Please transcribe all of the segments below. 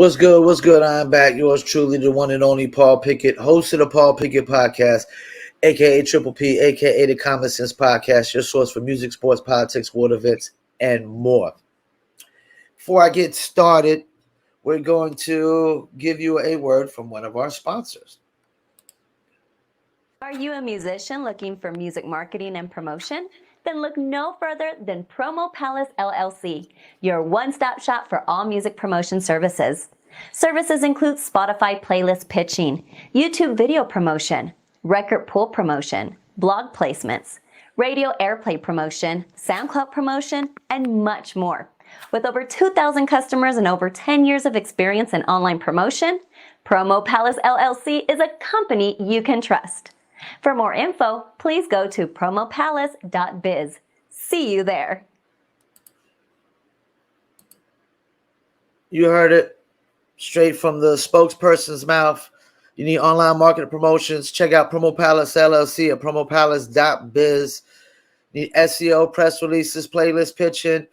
What's good? What's good? I'm back. Yours truly, the one and only Paul Pickett, host of the Paul Pickett Podcast, aka Triple P, aka the Common Sense Podcast, your source for music, sports, politics, world events, and more. Before I get started, we're going to give you a word from one of our sponsors. Are you a musician looking for music marketing and promotion? Then look no further than Promo Palace LLC, your one-stop shop for all music promotion services. Services include Spotify playlist pitching, YouTube video promotion, record pool promotion, blog placements, radio airplay promotion, SoundCloud promotion, and much more. With over 2,000 customers and over 10 years of experience in online promotion, Promo Palace LLC is a company you can trust. For more info, please go to promopalace.biz. See you there. You heard it straight from the spokesperson's mouth. You need online marketing promotions. Check out Promo Palace LLC at promopalace.biz. You need SEO, press releases, playlist pitching,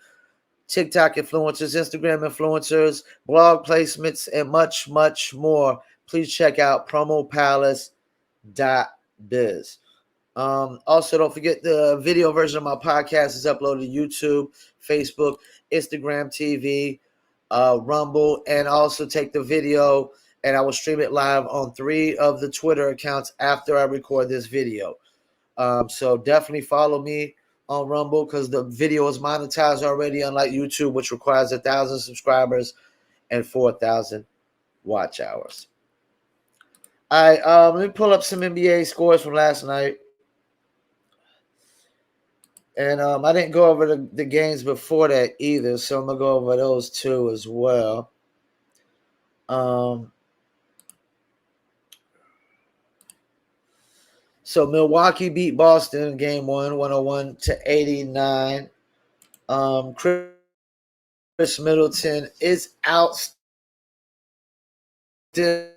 TikTok influencers, Instagram influencers, blog placements, and much, much more. Please check out promopalace.biz. Also, don't forget the video version of my podcast is uploaded to YouTube, Facebook, Instagram TV, Rumble, and also take the video and I will stream it live on 3 of the Twitter accounts after I record this video. So definitely follow me on Rumble because the video is monetized already, unlike YouTube, which requires 1,000 subscribers and 4,000 watch hours. All right, let me pull up some NBA scores from last night. And I didn't go over the games before that either, so I'm going to go over those two as well. So Milwaukee beat Boston in game 1, 101-89. Chris Middleton is out still,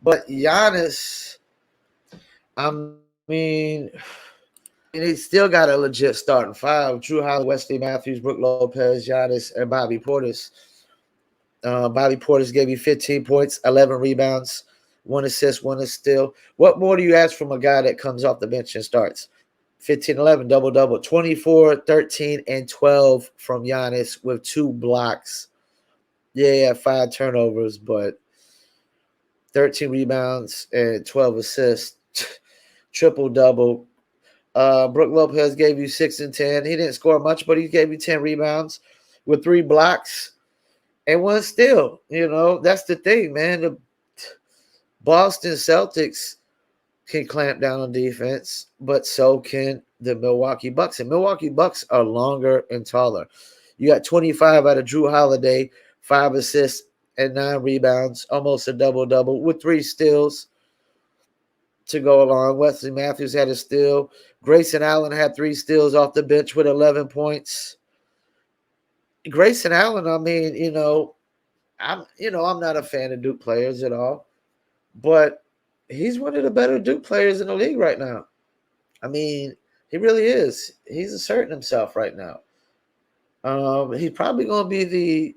but Giannis, I mean, he still got a legit starting five. Drew Holiday, Wesley Matthews, Brook Lopez, Giannis, and Bobby Portis. Bobby Portis gave you 15 points, 11 rebounds, 1 assist, 1 steal. What more do you ask from a guy that comes off the bench and starts? 15, 11, double-double. 24, 13, and 12 from Giannis with 2 blocks. Yeah, 5 turnovers, but 13 rebounds and 12 assists. Triple-double. Brook Lopez gave you 6 and 10. He didn't score much, but he gave you 10 rebounds with 3 blocks and 1 steal. You know, that's the thing, man. The Boston Celtics can clamp down on defense, but so can the Milwaukee Bucks. And Milwaukee Bucks are longer and taller. You got 25 out of Drew Holiday, 5 assists and 9 rebounds, almost a double-double with 3 steals to go along. Wesley Matthews had a steal. Grayson Allen had 3 steals off the bench with 11 points. Grayson Allen, I mean, I'm not a fan of Duke players at all, but he's one of the better Duke players in the league right now. I mean, he really is. He's asserting himself right now. He's probably going to be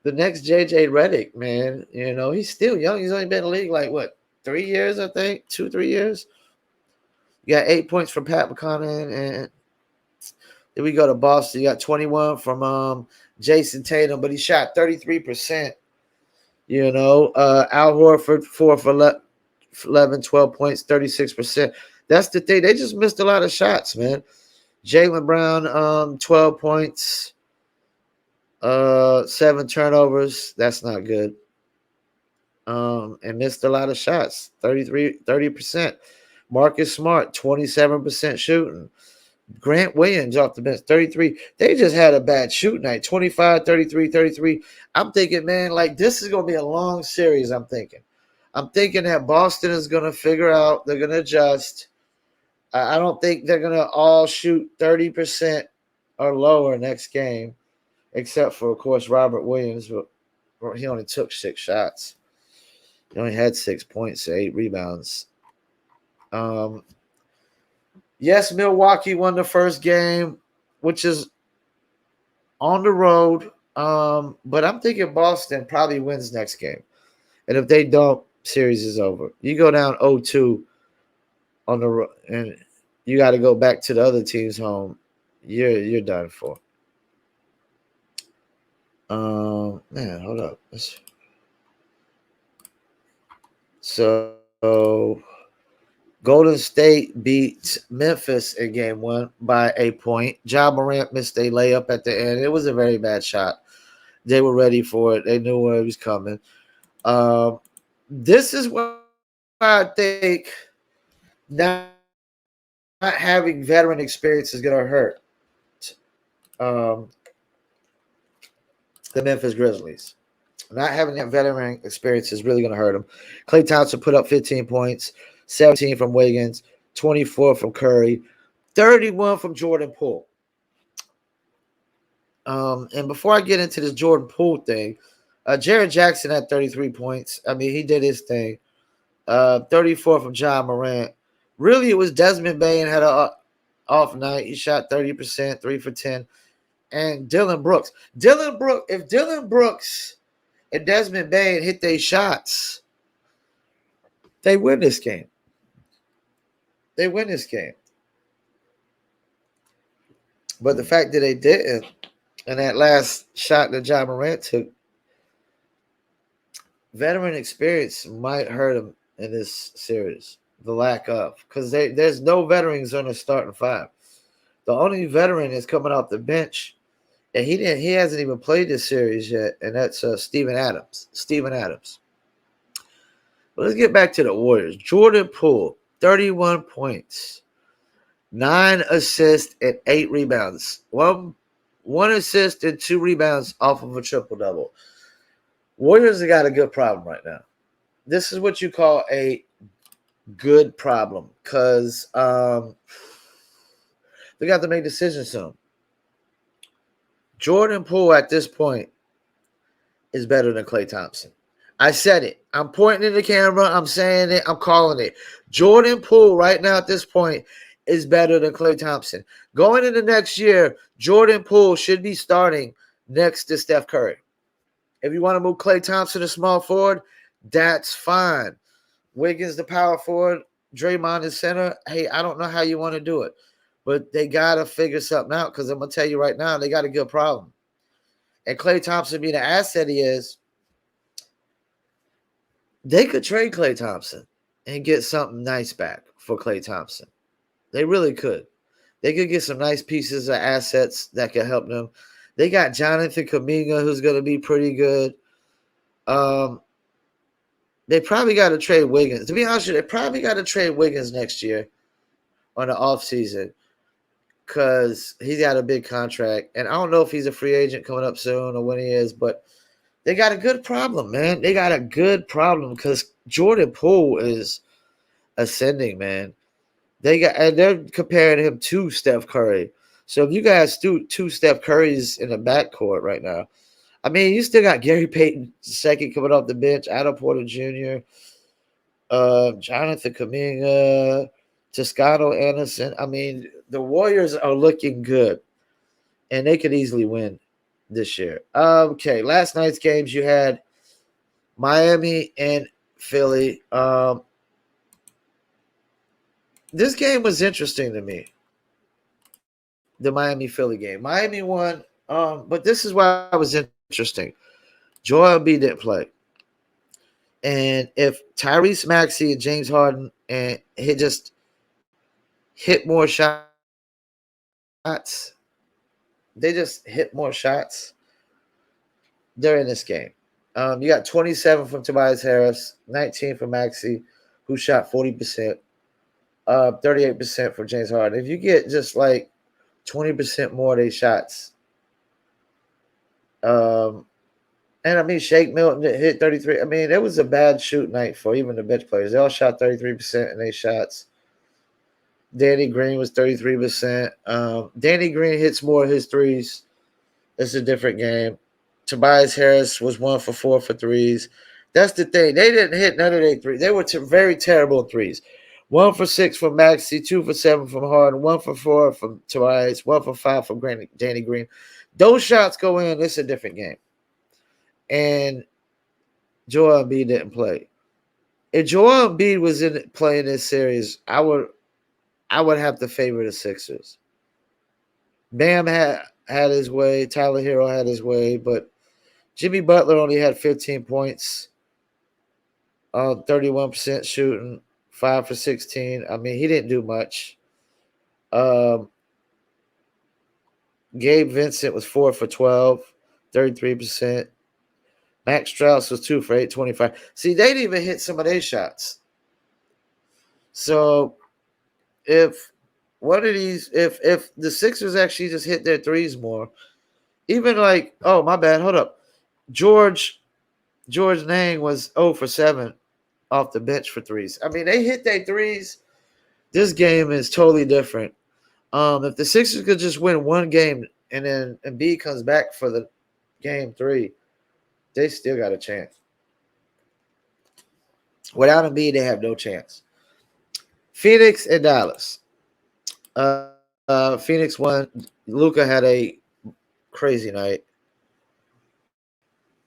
the next JJ Redick, man. He's still young. He's only been in the league like, 3 years, I think? 2-3 years? You got 8 points from Pat McConnell, and then we go to Boston. You got 21 from Jason Tatum, but he shot 33%. Al Horford, 4 for 11, 12 points, 36%. That's the thing. They just missed a lot of shots, man. Jaylen Brown, 12 points, 7 turnovers. That's not good. And missed a lot of shots, 30%. Marcus Smart, 27% shooting. Grant Williams off the bench, 33. They just had a bad shoot night, 25, 33, 33. I'm thinking, man, like this is going to be a long series, I'm thinking that Boston is going to figure out, they're going to adjust. I don't think they're going to all shoot 30% or lower next game, except for, of course, Robert Williams, but he only took 6 shots. He only had 6 points, 8 rebounds. Yes, Milwaukee won the first game, which is on the road But I'm thinking Boston probably wins next game. And if they don't, series is over. You go down 0-2 on and you got to go back to the other team's home. You're done for. Man, hold up. So Golden State beat Memphis in game one by a point. Ja Morant missed a layup at the end. It was a very bad shot. They were ready for it. They knew where it was coming. This is why I think not having veteran experience is going to hurt um, the Memphis Grizzlies. Not having that veteran experience is really going to hurt them. Klay Thompson put up 15 points, 17 from Wiggins, 24 from Curry, 31 from Jordan Poole. And before I get into this Jordan Poole thing, Jaren Jackson had 33 points. I mean, he did his thing. 34 from Ja Morant. Really, it was Desmond Bain had an off night. He shot 30%, 3 for 10. And Dylan Brooks. If Dylan Brooks and Desmond Bain hit their shots, they win this game. They win this game. But the fact that they didn't, and that last shot that Ja Morant took, veteran experience might hurt him in this series. The lack of, because there's no veterans on the starting five. The only veteran is coming off the bench, and he hasn't even played this series yet, and that's Steven Adams. But let's get back to the Warriors. Jordan Poole, 31 points, 9 assists and 8 rebounds. One assist and 2 rebounds off of a triple-double. Warriors have got a good problem right now. This is what you call a good problem, because they got to make decisions soon. Jordan Poole at this point is better than Klay Thompson. I said it. I'm pointing at the camera. I'm saying it. I'm calling it. Jordan Poole right now at this point is better than Klay Thompson. Going into next year, Jordan Poole should be starting next to Steph Curry. If you want to move Klay Thompson to small forward, that's fine. Wiggins the power forward, Draymond the center. Hey, I don't know how you want to do it, but they got to figure something out, because I'm going to tell you right now, they got a good problem. And Klay Thompson being the asset he is, they could trade Klay Thompson and get something nice back for Klay Thompson. They really could. They could get some nice pieces of assets that could help them. They got Jonathan Kuminga, who's going to be pretty good. They probably got to trade Wiggins. To be honest with you, they probably got to trade Wiggins next year on the offseason, because he's got a big contract. And I don't know if he's a free agent coming up soon or when he is, but they got a good problem, man. They got a good problem, because Jordan Poole is ascending, man. And they're comparing him to Steph Curry. So if you guys do 2 Steph Currys in the backcourt right now, I mean, you still got Gary Payton II coming off the bench, Otto Porter Jr., Jonathan Kuminga, Toscano Anderson. I mean, the Warriors are looking good, and they could easily win this year. Okay, last night's games, you had Miami and Philly. This game was interesting to me, the Miami-Philly game. Miami won, but this is why it was interesting. Joel Embiid didn't play. And if Tyrese Maxey and James Harden and hit more shots, they just hit more shots, they're in this game. You got 27 from Tobias Harris, 19 from Maxey, who shot 40%, 38% from James Harden. If you get just like 20% more of these shots, and I mean, Shake Milton hit 33. I mean, it was a bad shoot night for even the bench players. They all shot 33% in their shots. Danny Green was 33%. Danny Green hits more of his threes. It's a different game. Tobias Harris was 1 for 4 for threes. That's the thing. They didn't hit none of their threes. They were very terrible in threes. 1 for 6 from Maxey, 2 for 7 from Harden, 1 for 4 from Tobias, 1 for 5 from Danny Green. Those shots go in, it's a different game. And Joel Embiid didn't play. If Joel Embiid was in playing this series, I would have to favor the Sixers. Bam had his way, Tyler Hero had his way, but Jimmy Butler only had 15 points, 31% shooting, 5 for 16. I mean, he didn't do much. Um, Gabe Vincent was 4 for 12, 33%. Max Strauss was 2 for 8, 25. See, they didn't even hit some of their shots. So if one of these, if the Sixers actually just hit their threes more, even like, oh my bad, hold up, George Nang was 0 for 7 off the bench for threes. I mean, they hit their threes. This game is totally different. If the Sixers could just win one game and then Embiid comes back for the game 3, they still got a chance. Without Embiid, they have no chance. Phoenix and Dallas. Phoenix won. Luka had a crazy night.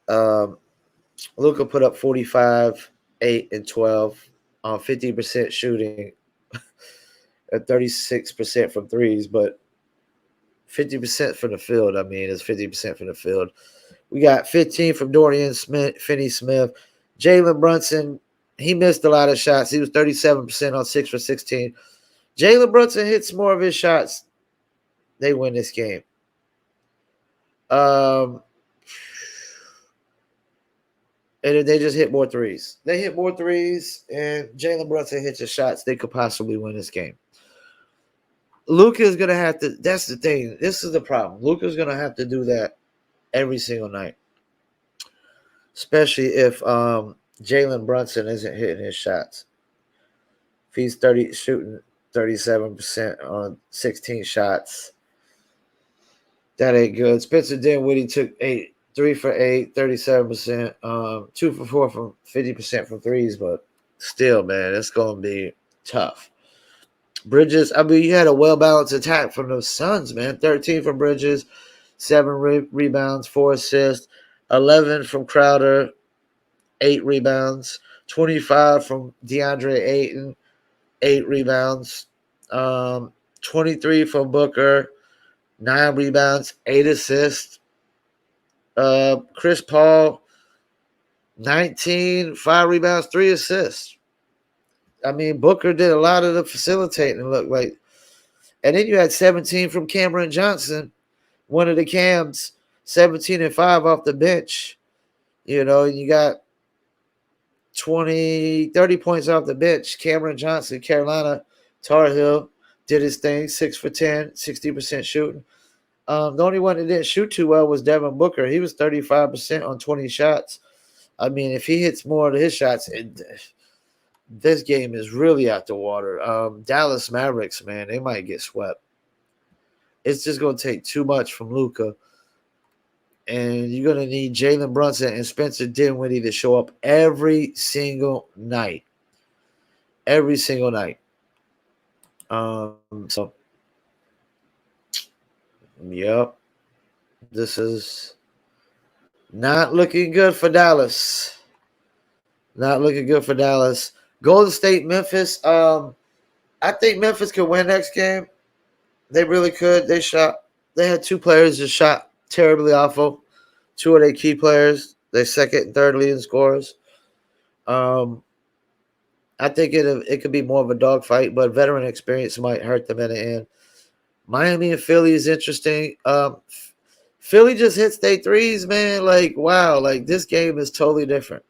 Luka put up 45, 8, and 12 on 50% shooting, at 36% from threes, but 50% from the field. I mean, it's 50% from the field. We got 15 from Dorian Smith, Finney Smith. Jalen Brunson, he missed a lot of shots. He was 37% on 6 for 16. Jalen Brunson hits more of his shots. They win this game. And they just hit more threes. They hit more threes, and Jalen Brunson hits the shots. They could possibly win this game. Luka is going to have to – that's the thing. This is the problem. Luka's going to have to do that every single night, especially if Jalen Brunson isn't hitting his shots. If he's shooting 37% on 16 shots, that ain't good. Spencer Dinwiddie took 3 for 8, 37%, 2 for 4 from 50% from threes, but still, man, it's going to be tough. Bridges, I mean, you had a well-balanced attack from the Suns, man. 13 from Bridges, 7 rebounds, 4 assists, 11 from Crowder, 8 rebounds, 25 from DeAndre Ayton, 8 rebounds, 23 from Booker, 9 rebounds, 8 assists. Chris Paul, 19, 5 rebounds, 3 assists. I mean, Booker did a lot of the facilitating, look like. And then you had 17 from Cameron Johnson, one of the Cams, 17 and 5 off the bench. You know, you got 30 points off the bench. Cameron Johnson, Carolina, Tar Heel, did his thing, 6 for 10, 60% shooting. The only one that didn't shoot too well was Devin Booker. He was 35% on 20 shots. I mean, if he hits more of his shots, this game is really out the water. Dallas Mavericks, man, they might get swept. It's just going to take too much from Luka. And you're going to need Jalen Brunson and Spencer Dinwiddie to show up every single night. Every single night. So, yep. This is not looking good for Dallas. Not looking good for Dallas. Golden State, Memphis. I think Memphis could win next game. They really could. They had 2 players that shot terribly awful. 2 of their key players, their second and third leading scorers. I think it could be more of a dogfight, but veteran experience might hurt them in the end. Miami and Philly is interesting. Philly just hits their threes, man. Like, wow, like this game is totally different.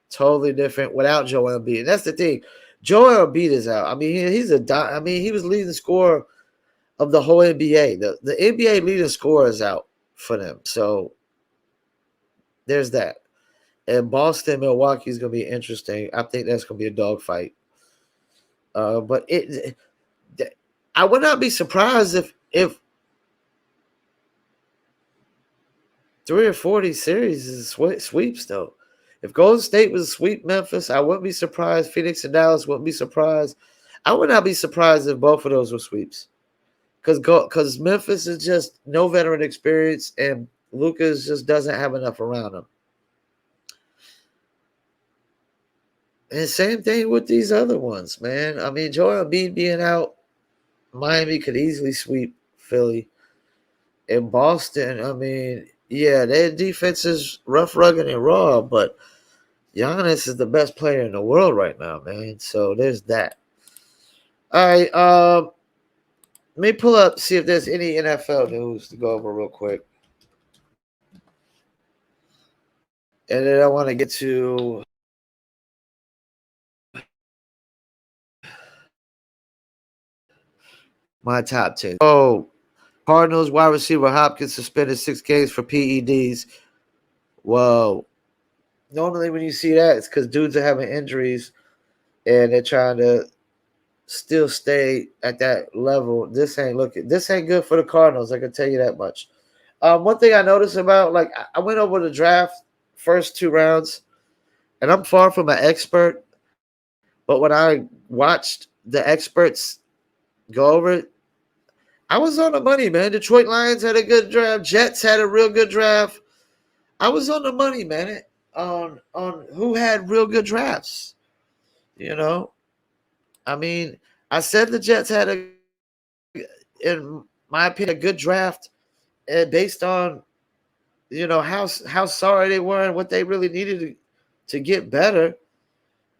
Totally different without Joel Embiid. And that's the thing. Joel Embiid is out. I mean, he was leading scorer of the whole NBA. The NBA leading scorer is out for them. So there's that. And Boston, Milwaukee is going to be interesting. I think that's going to be a dogfight. But I would not be surprised if 3 or 4 of these series is sweeps, though. If Golden State was a sweep Memphis, I wouldn't be surprised. Phoenix and Dallas wouldn't be surprised. I would not be surprised if both of those were sweeps. because Memphis is just no veteran experience, and Lucas just doesn't have enough around him. And same thing with these other ones, man. I mean, Joel Embiid being out, Miami could easily sweep Philly. In Boston, I mean, yeah, their defense is rough, rugged, and raw, but Giannis is the best player in the world right now, man. So there's that. All right, let me pull up, see if there's any NFL news to go over real quick. And then I want to get to my top 10. Oh, Cardinals wide receiver Hopkins suspended 6 games for PEDs. Whoa. Normally, when you see that, it's because dudes are having injuries and they're trying to still stay at that level. This ain't good for the Cardinals. I can tell you that much. One thing I noticed about, like, I went over the draft first 2 rounds, and I'm far from an expert, but when I watched the experts go over it, I was on the money, man. Detroit Lions had a good draft. Jets had a real good draft. I was on the money, man. On who had real good drafts. You know, I mean, I said the Jets had in my opinion, a good draft, based on how sorry they were and what they really needed to get better.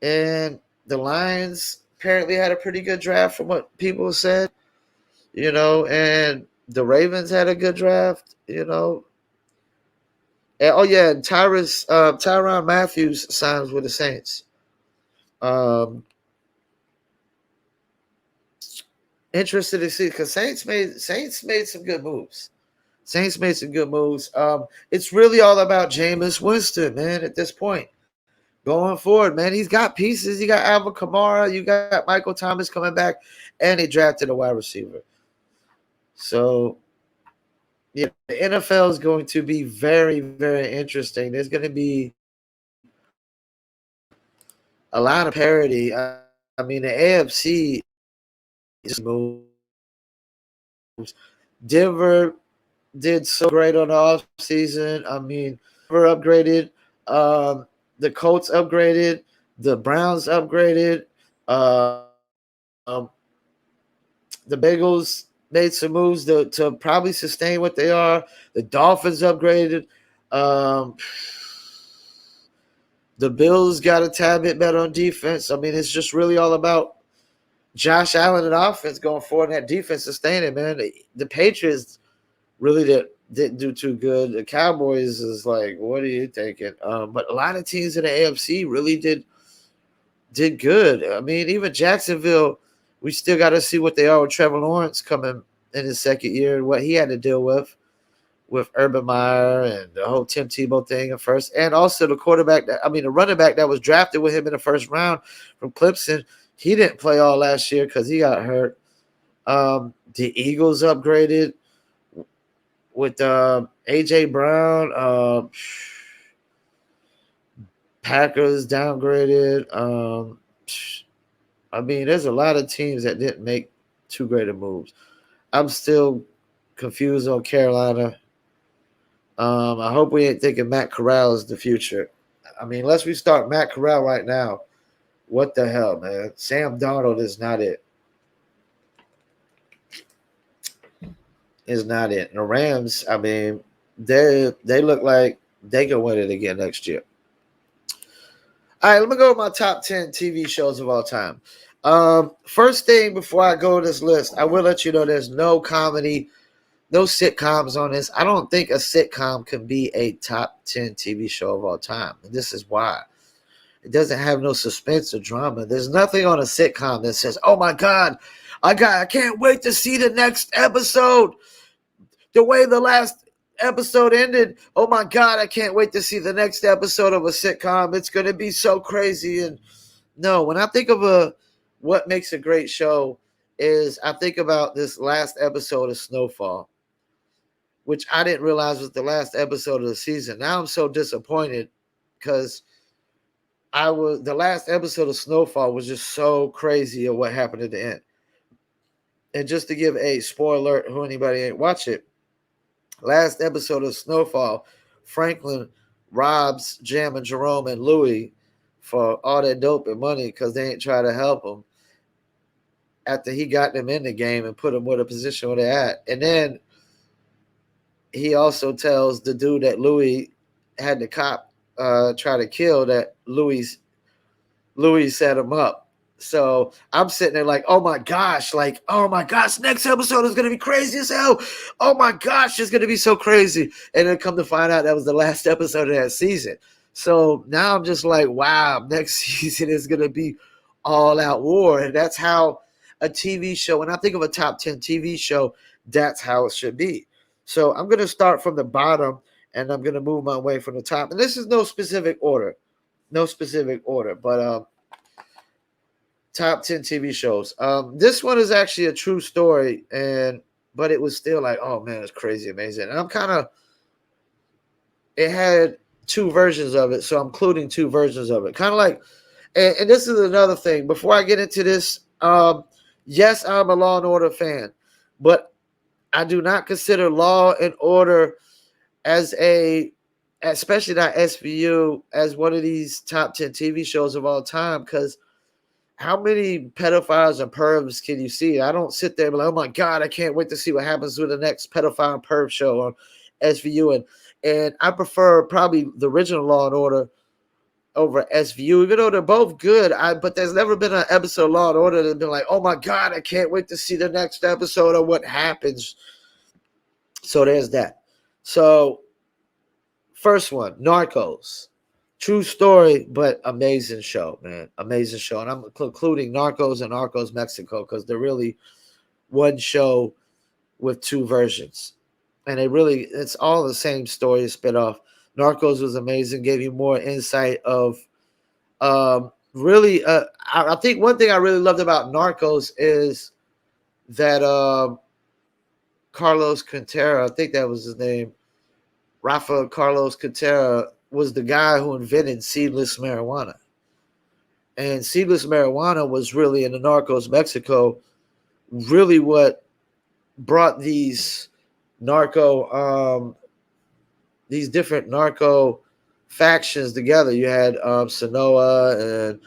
And the Lions apparently had a pretty good draft from what people said. And the Ravens had a good draft. And, oh yeah, and Tyrann Matthews signs with the Saints. Um, Interested to see because Saints made some good moves. Saints made some good moves. It's really all about Jameis Winston, man. At this point, going forward, man, he's got pieces. You got Alvin Kamara, you got Michael Thomas coming back, and they drafted a wide receiver. So, yeah, the NFL is going to be very, very interesting. There's going to be a lot of parity. I mean, the AFC is moves. Denver did so great on the offseason. I mean, Denver upgraded. The Colts upgraded. The Browns upgraded. Um, the Bengals made some moves to probably sustain what they are. The Dolphins upgraded. Um, the Bills got a tad bit better on defense. I mean, it's just really all about Josh Allen and offense going forward and that defense sustaining, man. The Patriots really didn't do too good. The Cowboys is like, what are you thinking? But a lot of teams in the AFC really did good. I mean, even Jacksonville, we still got to see what they are with Trevor Lawrence coming in his second year and what he had to deal with Urban Meyer and the whole Tim Tebow thing at first, and also the the running back that was drafted with him in the first round from Clemson. He didn't play all last year because he got hurt. The Eagles upgraded with AJ Brown. Packers downgraded. I mean, there's a lot of teams that didn't make too great of moves. I'm still confused on Carolina. I hope we ain't thinking Matt Corral is the future. I mean, unless we start Matt Corral right now, what the hell, man? Sam Darnold is not it. Is not it. And the Rams, I mean, they look like they can win it again next year. All right, let me go with my top 10 TV shows of all time. First thing before I go to this list, I will let you know there's no comedy, no sitcoms on this. I don't think a sitcom can be a top 10 TV show of all time. And this is why. It doesn't have no suspense or drama. There's nothing on a sitcom that says, oh my God, I can't wait to see the next episode. The way the last episode ended, oh my God, I can't wait to see the next episode of a sitcom. It's going to be so crazy. And no, when I think of what makes a great show is I think about this last episode of Snowfall, which I didn't realize was the last episode of the season. Now I'm so disappointed because the last episode of Snowfall was just so crazy of what happened at the end. And just to give a spoiler alert, who anybody ain't watch it, last episode of Snowfall, Franklin robs Jam and Jerome and Louie for all that dope and money because they ain't try to help him after he got them in the game and put them with a position where they're at. And then he also tells the dude that Louis had the cop try to kill that Louis set him up. So I'm sitting there like, oh my gosh, next episode is gonna be crazy as hell. Oh my gosh, it's gonna be so crazy. And then come to find out that was the last episode of that season. So now I'm just like, wow, next season is gonna be all out war. And that's how a TV show, when I think of a top 10 TV show, that's how it should be. So I'm gonna start from the bottom and I'm gonna move my way from the top. And this is no specific order. No specific order, but top 10 TV shows. This one is actually a true story, but it was still like, oh man, it's crazy amazing. And I'm kind of, it had two versions of it, so I'm including two versions of it. Kind of like, and this is another thing. Before I get into this, yes, I'm a Law and Order fan, but I do not consider Law and Order as especially not SVU, as one of these top 10 TV shows of all time, because how many pedophiles and pervs can you see? I don't sit there and be like, oh my God, I can't wait to see what happens with the next pedophile and perv show on SVU. And I prefer probably the original Law and Order over SVU, even though they're both good. But there's never been an episode of Law and Order that's been like, oh my God, I can't wait to see the next episode of what happens. So there's that. So first one, Narcos. True story, but amazing show, man. Amazing show. And I'm including Narcos and Narcos Mexico because they're really one show with two versions. And it's all the same story, spit off. Narcos was amazing, gave you more insight of really. I think one thing I really loved about Narcos is that Carlos Quintero, I think that was his name, Rafa Carlos Quintero, was the guy who invented seedless marijuana. And seedless marijuana was really in the Narcos Mexico, really what brought these different narco factions together. You had Sinaloa and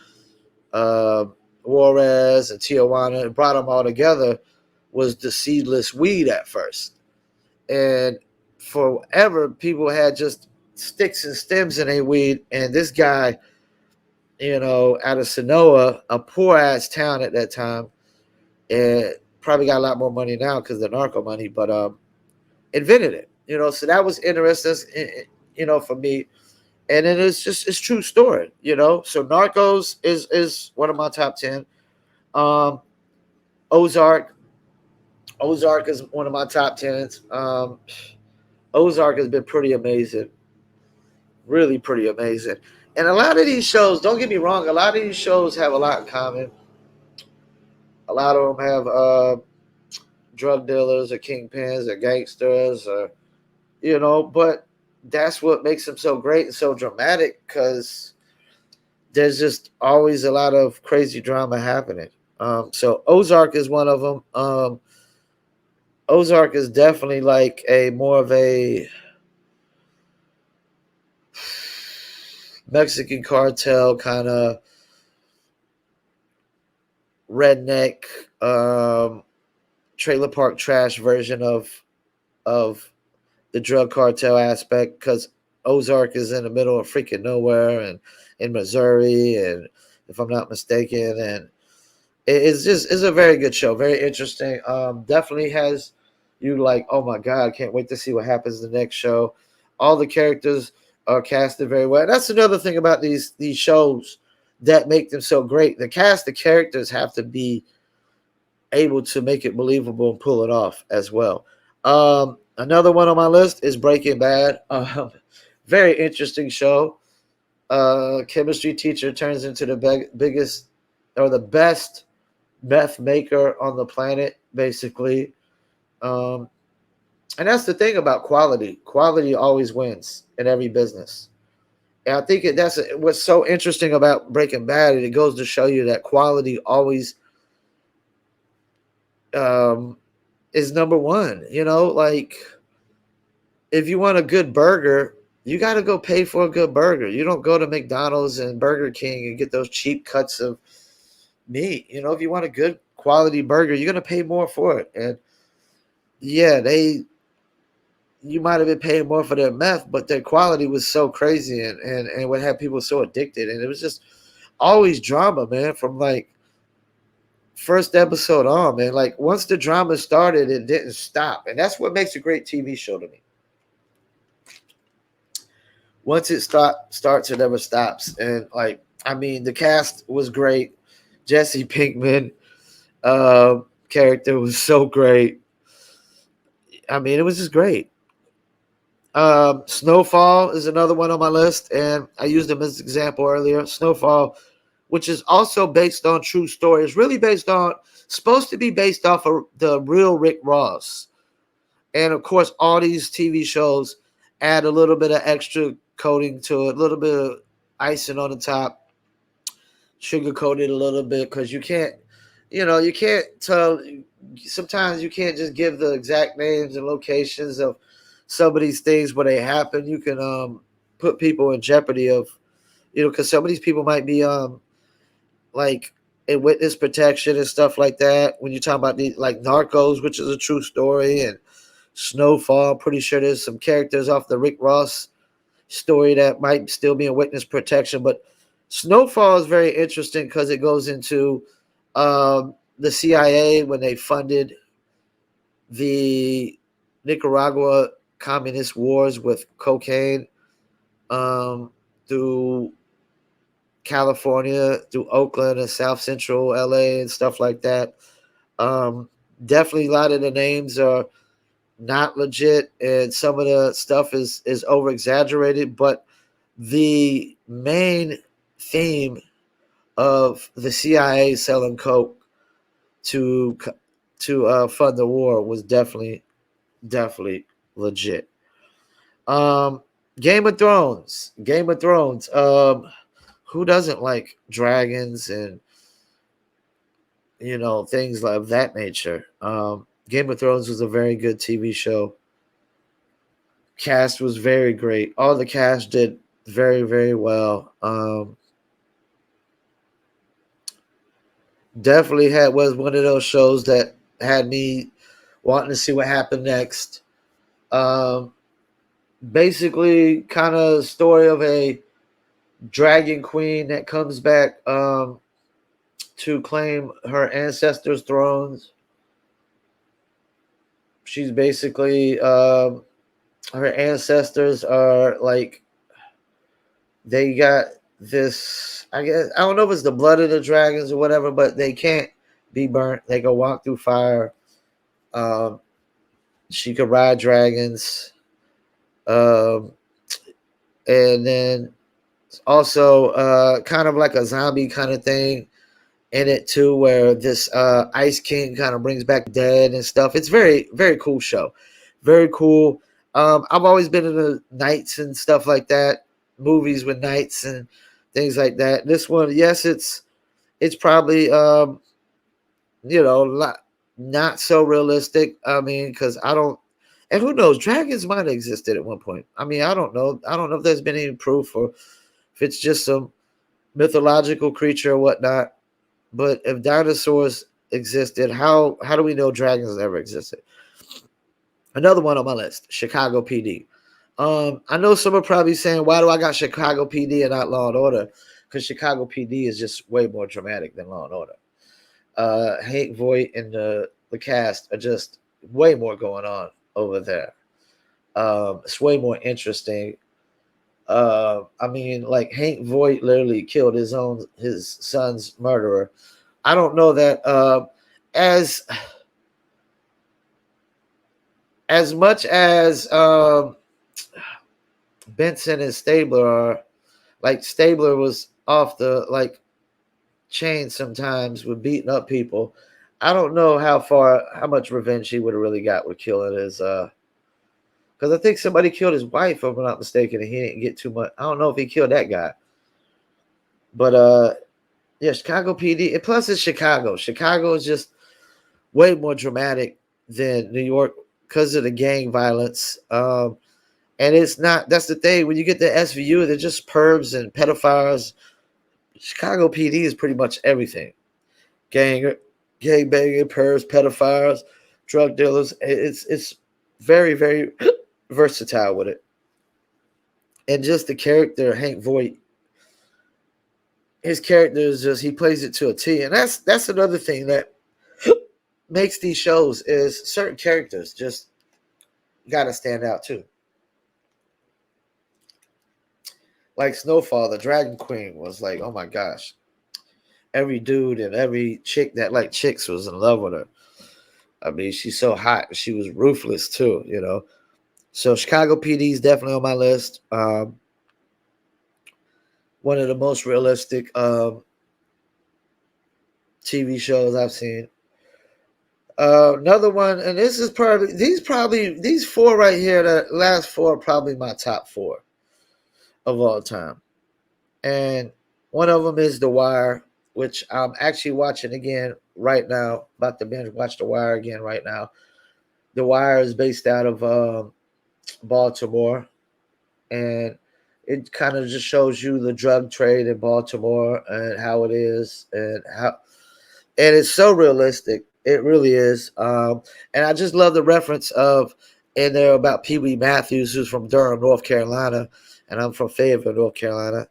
Juarez and Tijuana, and brought them all together was the seedless weed at first. And forever, people had just sticks and stems in a weed, and this guy, out of Sonora, a poor ass town at that time, and probably got a lot more money now because of the narco money, but invented it. So that was interesting, for me. And then it's true story, So Narcos is one of my top 10. Ozark is one of my top 10s. Ozark has been pretty amazing. Really pretty amazing. And a lot of these shows, don't get me wrong, a lot of these shows have a lot in common. A lot of them have drug dealers or kingpins or gangsters but that's what makes them so great and so dramatic, because there's just always a lot of crazy drama happening. So Ozark is one of them. Ozark is definitely like more of a Mexican cartel kind of redneck trailer park trash version of the drug cartel aspect, because Ozark is in the middle of freaking nowhere and in Missouri, and if I'm not mistaken, and it's a very good show, very interesting. Definitely has you like, oh my God, can't wait to see what happens in the next show. All the characters are casted very well. That's another thing about these shows that make them so great. The cast of characters have to be able to make it believable and pull it off as well. Another one on my list is Breaking Bad. Very interesting show. Chemistry teacher turns into the biggest or the best meth maker on the planet, basically. And that's the thing about quality. Quality always wins in every business. And I think that's what's so interesting about Breaking Bad. It goes to show you that quality always um, is number one. Like if you want a good burger, you got to go pay for a good burger. You don't go to McDonald's and Burger King and get those cheap cuts of meat. If you want a good quality burger, you're gonna pay more for it. And yeah, you might have been paying more for their meth, but their quality was so crazy and would have people so addicted. And it was just always drama, man, from like first episode on, man. Like once the drama started, it didn't stop. And that's what makes a great TV show to me. Once it starts, it never stops. And like, I mean, the cast was great. Jesse Pinkman character was so great. I mean, it was just great. Snowfall is another one on my list, and I used him as an example earlier. Snowfall, which is also based on true story, is really supposed to be based off of the real Rick Ross. And of course, all these TV shows add a little bit of extra coating to it, a little bit of icing on the top, sugar coated a little bit, because you can't tell. Sometimes you can't just give the exact names and locations of some of these things where they happen. You can put people in jeopardy of, because some of these people might be like in witness protection and stuff like that. When you talk about like Narcos, which is a true story, and Snowfall, I'm pretty sure there's some characters off the Rick Ross story that might still be in witness protection. But Snowfall is very interesting because it goes into the CIA when they funded the Nicaragua communist wars with cocaine through California, through Oakland and South Central LA and stuff like that. Definitely a lot of the names are not legit, and some of the stuff is over exaggerated, but the main theme of the CIA selling coke to fund the war was definitely legit. Um, Game of Thrones. Who doesn't like dragons and things of that nature? Game of Thrones was a very good TV show. Cast was very great. All the cast did very, very well. Definitely was one of those shows that had me wanting to see what happened next. Basically, kind of story of a dragon queen that comes back to claim her ancestors' thrones. She's basically her ancestors are like, they got this, I guess, I don't know if it's the blood of the dragons or whatever, but they can't be burnt. They can walk through fire. She could ride dragons. And then also kind of like a zombie kind of thing in it too, where this Ice King kind of brings back dead and stuff. It's very, very cool show. Very cool. I've always been into knights and stuff like that, movies with knights and things like that. This one, yes, it's probably not so realistic. I mean, because I don't, and who knows, dragons might have existed at one point. I mean, I don't know. I don't know if there's been any proof or if it's just some mythological creature or whatnot. But if dinosaurs existed, how do we know dragons ever existed? Another one on my list, Chicago PD. I know some are probably saying, why do I got Chicago PD and not Law and Order? Because Chicago PD is just way more dramatic than Law and Order. Hank Voight and the cast are just way more going on over there. It's way more interesting. I mean, like Hank Voight literally killed his son's murderer. I don't know that as much as Benson and Stabler are, like Stabler was off the like chain sometimes with beating up people. I don't know how much revenge he would have really got with killing his because I think somebody killed his wife, if I'm not mistaken, and he didn't get too much. I don't know if he killed that guy. But yeah, Chicago PD. And plus it's Chicago. Chicago is just way more dramatic than New York because of the gang violence. And it's not. That's the thing. When you get the SVU, they're just pervs and pedophiles. Chicago PD is pretty much everything. Gang, gang banging, pervs, pedophiles, drug dealers. It's very very versatile with it, and just the character Hank Voight. His character is just he plays it to a T, and that's another thing that makes these shows is certain characters just gotta stand out too. Like Snowfall, the Dragon Queen was like, oh my gosh, every dude and every chick that like chicks was in love with her. I mean, she's so hot. She was ruthless too, you know. So Chicago PD is definitely on my list. One of the most realistic TV shows I've seen. Another one, and this is probably these four right here. The last four are probably my top four of all time, and one of them is The Wire, which I'm actually watching again right now. About to binge watch The Wire again right now. The Wire is based out of Baltimore, and it kind of just shows you the drug trade in Baltimore and how it is, and it's so realistic. It really is. And I just love the reference of in there about Pee Wee Matthews, who's from Durham, North Carolina, and I'm from Fayetteville, North Carolina.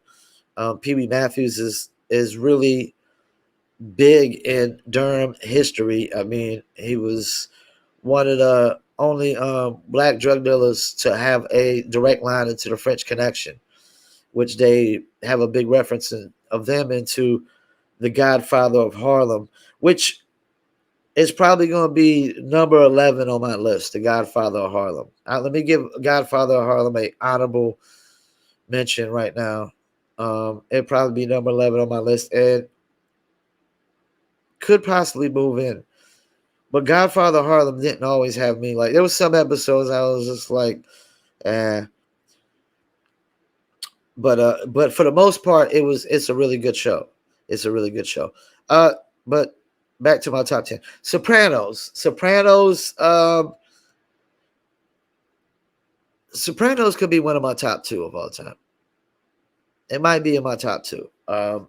Pee Wee Matthews is really big in Durham history. I mean, he was one of the only black drug dealers to have a direct line into the French Connection, which they have a big reference of them into the Godfather of Harlem, which is probably going to be number 11 on my list, the Godfather of Harlem. Let me give Godfather of Harlem a honorable mention right now. It'd probably be number 11 on my list and could possibly move in. But Godfather of Harlem didn't always have me like. There was some episodes I was just like, eh. But for the most part, it's a really good show. It's a really good show. But back to my top 10. Sopranos. Sopranos could be one of my top two of all time. It might be in my top two. I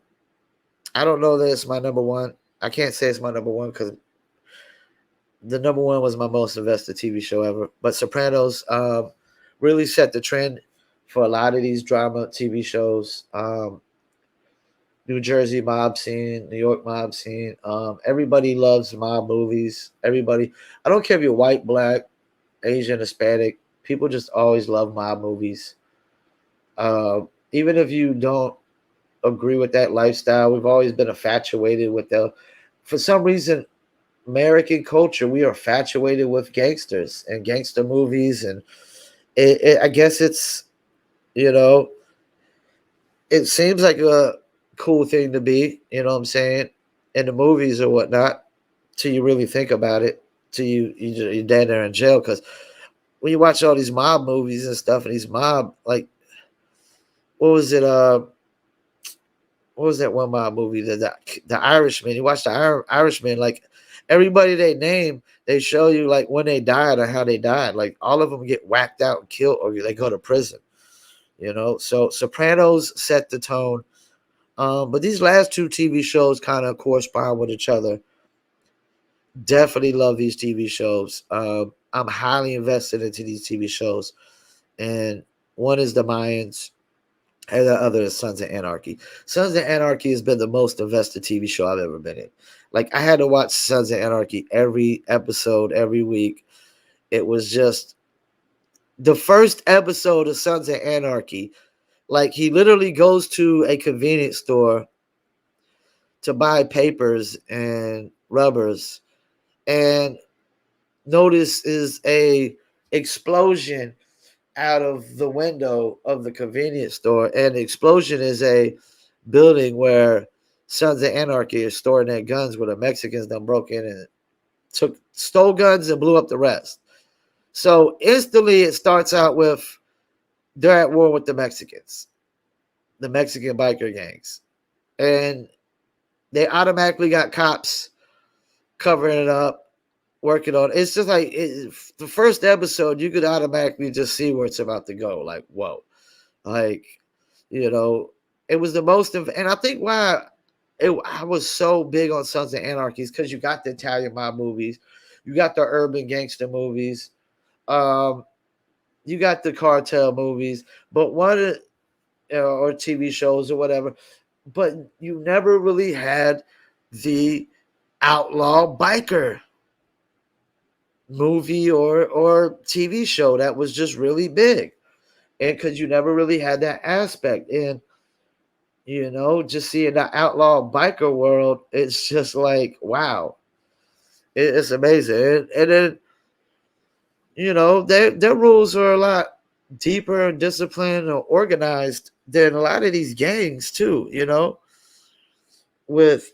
don't know that it's my number one. I can't say it's my number one because the number one was my most invested TV show ever. But Sopranos really set the trend for a lot of these drama TV shows. New Jersey mob scene, New York mob scene. Everybody loves mob movies. Everybody, I don't care if you're white, black, Asian, Hispanic. People just always love mob movies. Even if you don't agree with that lifestyle, we've always been infatuated with the. For some reason, American culture, we are infatuated with gangsters and gangster movies, and I guess it's you know, it seems like a cool thing to be, you know what I'm saying, in the movies or whatnot, till you really think about it, till you're dead there in jail. Because when you watch all these mob movies and stuff, and these mob, like, what was it? What was that one mob movie? The Irishman. You watch the Irishman, like everybody they name, they show you like when they died or how they died. Like all of them get whacked out and killed, or they go to prison. You know, so Sopranos set the tone. But these last two TV shows kind of correspond with each other. Definitely love these TV shows. I'm highly invested into these TV shows, and one is the Mayans, and the other is Sons of Anarchy. Sons of Anarchy has been the most invested TV show I've ever been in. Like I had to watch Sons of Anarchy every episode, every week. It was just the first episode of Sons of Anarchy. Like he literally goes to a convenience store to buy papers and rubbers, and notices a explosion out of the window of the convenience store, and the explosion is a building where Sons of Anarchy is storing their guns, where the Mexicans done broke in and stole guns and blew up the rest. So instantly it starts out with they're at war with the Mexicans, the Mexican biker gangs, and they automatically got cops covering it up. working on. It's just like the first episode, you could automatically just see where it's about to go. Like, whoa, like you know, it was the most of, and I think why I was so big on Sons of Anarchy is because you got the Italian mob movies, you got the urban gangster movies, um, you got the cartel movies, but or TV shows or whatever, but you never really had the outlaw biker movie or TV show that was just really big, and because you never really had that aspect, and just seeing the outlaw biker world, it's just like wow, it's amazing, and then their rules are a lot deeper and disciplined or organized than a lot of these gangs too. With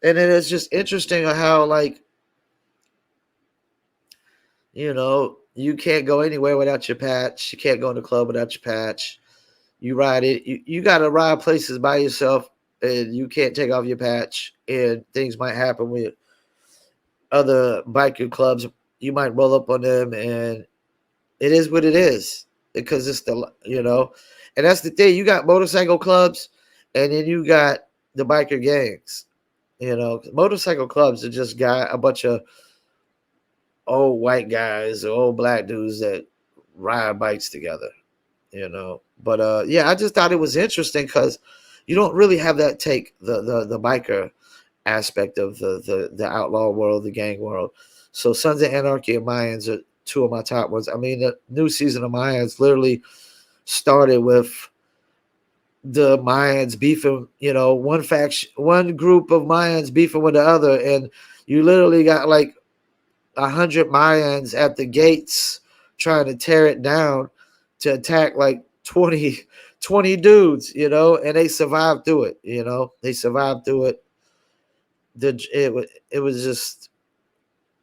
and it is just interesting how like you can't go anywhere without your patch. You can't go in the club without your patch. You ride it. You got to ride places by yourself, and you can't take off your patch. And things might happen with other biker clubs. You might roll up on them, and it is what it is because it's and that's the thing. You got motorcycle clubs, and then you got the biker gangs. Motorcycle clubs are just got a bunch of old white guys or old black dudes that ride bikes together, But yeah, I just thought it was interesting because you don't really have that take the biker aspect of the outlaw world, the gang world. So Sons of Anarchy and Mayans are two of my top ones. I mean, the new season of Mayans literally started with the Mayans beefing, one group of Mayans beefing with the other, and you literally got like 100 Mayans at the gates trying to tear it down to attack like 20 dudes, and they survived through it, they survived through it. It was just,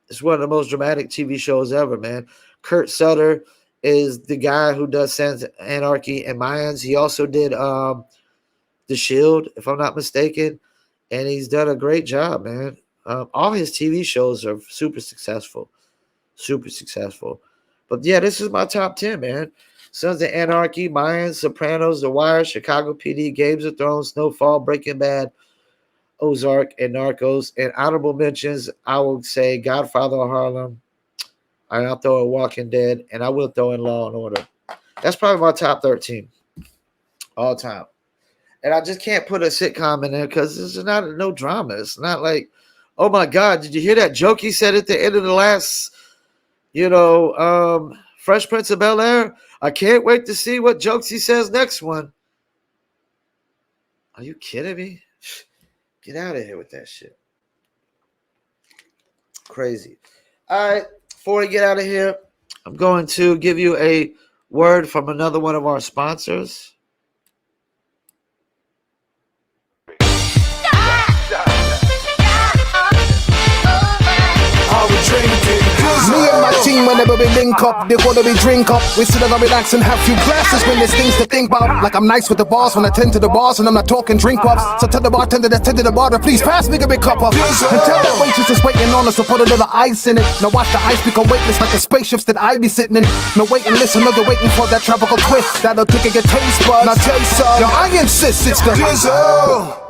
it's one of the most dramatic TV shows ever, man. Kurt Sutter is the guy who does Sons of Anarchy and Mayans. He also did The Shield, if I'm not mistaken, and he's done a great job, man. All his TV shows are super successful. But yeah, this is my top 10, man. Sons of Anarchy, Mayans, Sopranos, The Wire, Chicago PD, Games of Thrones, Snowfall, Breaking Bad, Ozark, and Narcos. And honorable mentions, I would say Godfather of Harlem. I'll throw in Walking Dead, and I will throw in Law and Order. That's probably my top 13 all time. And I just can't put a sitcom in there because there's no drama. It's not like, oh my God, did you hear that joke he said at the end of the last, Fresh Prince of Bel-Air? I can't wait to see what jokes he says next one. Are you kidding me? Get out of here with that shit. Crazy. All right, before we get out of here, I'm going to give you a word from another one of our sponsors. Me and my team, whenever we link up, they wanna be drink up. We sit down and relax and have few glasses when there's things to think about. Like I'm nice with the boss when I tend to the bars and I'm not talking drink ups. So tell the bartender that's tending the bar to please pass me a big cup up. And tell that waitress is waiting on us to put a little ice in it. Now watch the ice become weightless like the spaceships that I be sitting in. No wait and listen, no they're waiting for that tropical twist that'll tickle your taste buds. Now taste some. Yo, I insist it's the Drizzle.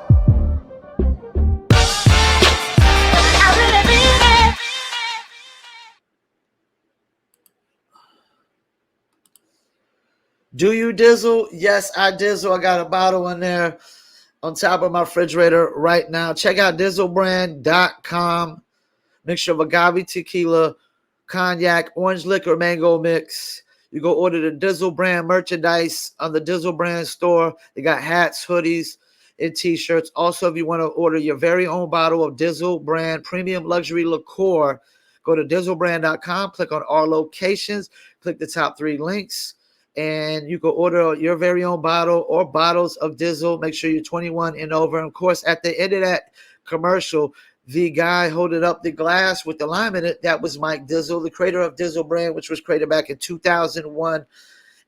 Do you dizzle? Yes, I dizzle. I got a bottle in there on top of my refrigerator right now. Check out dizzlebrand.com. Mixture of agave tequila, cognac, orange liquor, mango mix. You go order the Dizzle Brand merchandise on the Dizzle Brand store. They got hats, hoodies, and t-shirts. Also, if you want to order your very own bottle of Dizzle Brand premium luxury liqueur, go to dizzlebrand.com, click on our locations, click the top 3 links, and you can order your very own bottle or bottles of Dizzle. Make sure you're 21 and over. And of course, at the end of that commercial, the guy holding up the glass with the lime in it, that was Mike Dizzle, the creator of Dizzle Brand, which was created back in 2001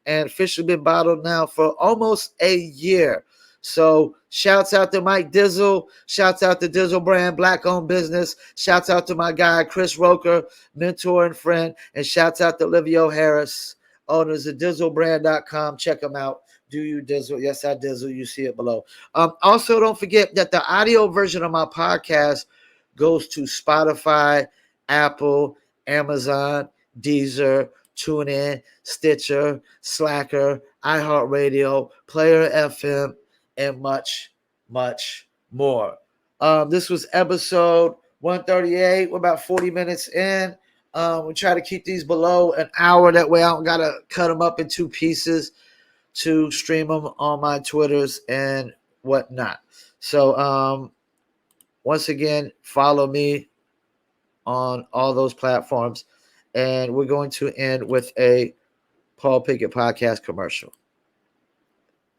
and officially been bottled now for almost a year. So shouts out to Mike Dizzle. Shouts out to Dizzle Brand, Black-owned business. Shouts out to my guy, Chris Roker, mentor and friend. And shouts out to Livio Harris, owners of DizzleBrand.com. Check them out. Do you Dizzle? Yes, I Dizzle. You see it below. Also, don't forget that the audio version of my podcast goes to Spotify, Apple, Amazon, Deezer, TuneIn, Stitcher, Slacker, iHeartRadio, Player FM, and much, much more. This was episode 138. We're about 40 minutes in. We try to keep these below an hour. That way I don't got to cut them up in 2 pieces to stream them on my Twitters and whatnot. So once again, follow me on all those platforms. And we're going to end with a Paul Pickett podcast commercial.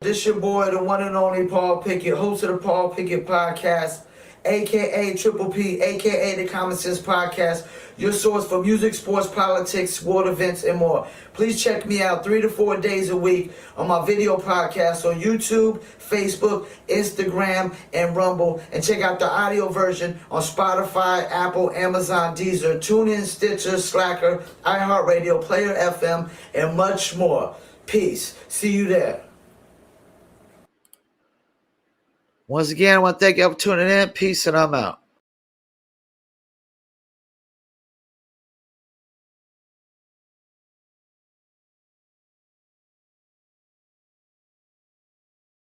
This your boy, the one and only Paul Pickett, host of the Paul Pickett podcast, a.k.a. Triple P, a.k.a. the Common Sense Podcast, your source for music, sports, politics, world events, and more. Please check me out 3 to 4 days a week on my video podcast on YouTube, Facebook, Instagram, and Rumble. And check out the audio version on Spotify, Apple, Amazon, Deezer, TuneIn, Stitcher, Slacker, iHeartRadio, Player FM, and much more. Peace. See you there. Once again, I want to thank you for tuning in. Peace, and I'm out.